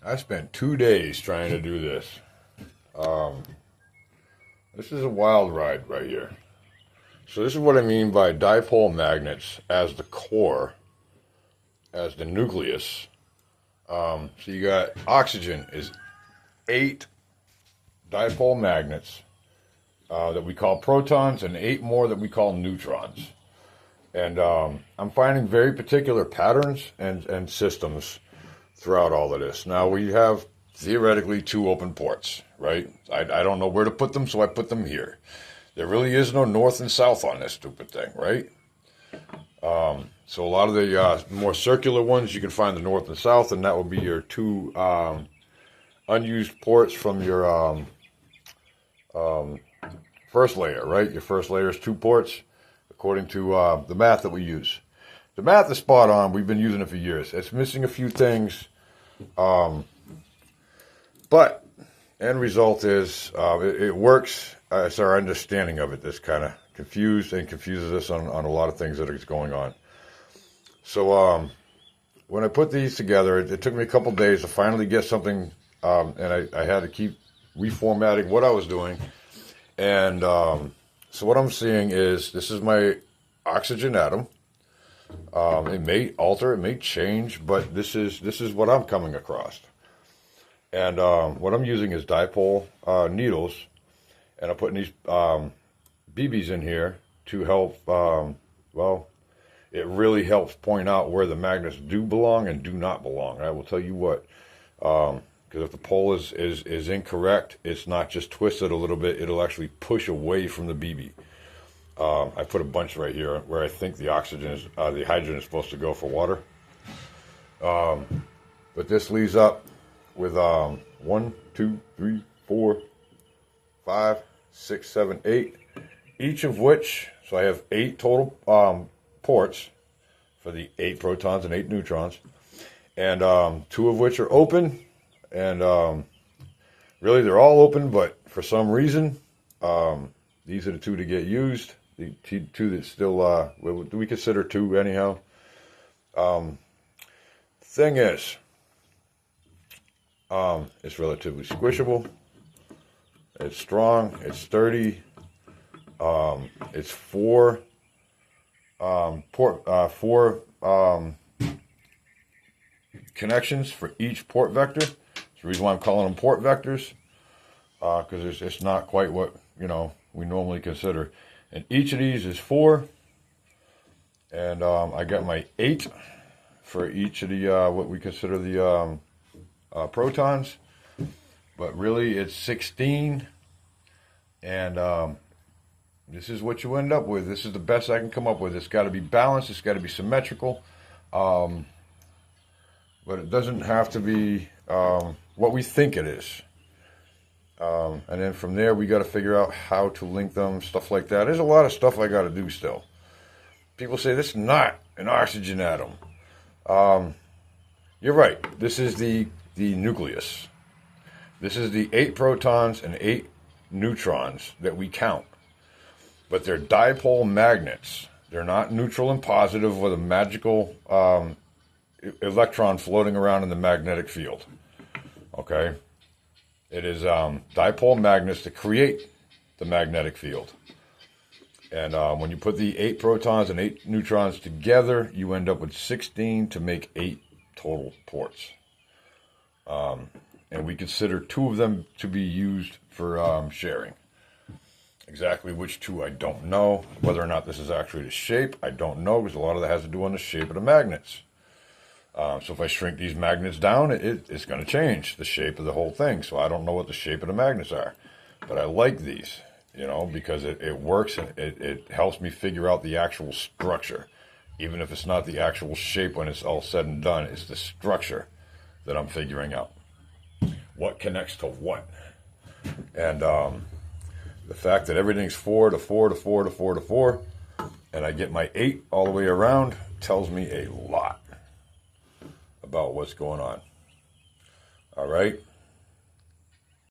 I spent 2 days trying to do this. This is a wild ride right here. So this is what I mean by dipole magnets as the core, as the nucleus. So you got oxygen is 8 dipole magnets that we call protons and 8 more that we call neutrons. And I'm finding very particular patterns and systems throughout all of this. Now we have theoretically 2 open ports, right? I don't know where to put them, so I put them here. There really is no north and south on this stupid thing, right? So a lot of the more circular ones, you can find the north and south, and that would be your 2 unused ports from your first layer, right? Your first layer is 2 ports, according to the math that we use. The math is spot on. We've been using it for years. It's missing a few things, but end result is it works. It's our understanding of it that's kind of confused and confuses us on a lot of things that are going on. So when I put these together, it took me a couple days to finally get something, and I had to keep reformatting what I was doing. And so what I'm seeing is this is my oxygen atom. It may alter, it may change, but this is what I'm coming across. And what I'm using is dipole needles, and I'm putting these BBs in here to help, well, it really helps point out where the magnets do belong and do not belong. I will tell you what, because if the pole is incorrect, it's not just twisted a little bit, it'll actually push away from the BB. I put a bunch right here where I think the oxygen is, the hydrogen is supposed to go for water. But this leaves up with 1, 2, 3, 4, 5, 6, 7, 8, each of which, so I have 8 total ports for the 8 protons and 8 neutrons, and 2 of which are open, and really they're all open, but for some reason, these are the 2 to get used. The 2 that still, we consider 2 anyhow. Thing is, it's relatively squishable. It's strong. It's sturdy. It's 4 connections for each port vector. That's the reason why I'm calling them port vectors, because it's not quite what we normally consider. And each of these is 4, and I got my 8 for each of the what we consider the protons, but really it's 16, and this is what you end up with. This is the best I can come up with. It's got to be balanced. It's got to be symmetrical, but it doesn't have to be what we think it is. And then from there, we got to figure out how to link them, stuff like that. There's a lot of stuff I got to do still. People say this is not an oxygen atom. You're right. This is the nucleus. This is the 8 protons and 8 neutrons that we count. But they're dipole magnets. They're not neutral and positive with a magical electron floating around in the magnetic field. Okay? It is dipole magnets that create the magnetic field. And when you put the 8 protons and 8 neutrons together, you end up with 16 to make 8 total ports. And we consider 2 of them to be used for sharing. Exactly which 2, I don't know. Whether or not this is actually the shape, I don't know, because a lot of that has to do on the shape of the magnets. So if I shrink these magnets down, it's going to change the shape of the whole thing. So I don't know what the shape of the magnets are. But I like these, because it works, and it helps me figure out the actual structure. Even if it's not the actual shape when it's all said and done, it's the structure that I'm figuring out. What connects to what? And the fact that everything's 4 to 4 to 4 to 4 to 4, and I get my 8 all the way around, tells me a lot about what's going on. All right.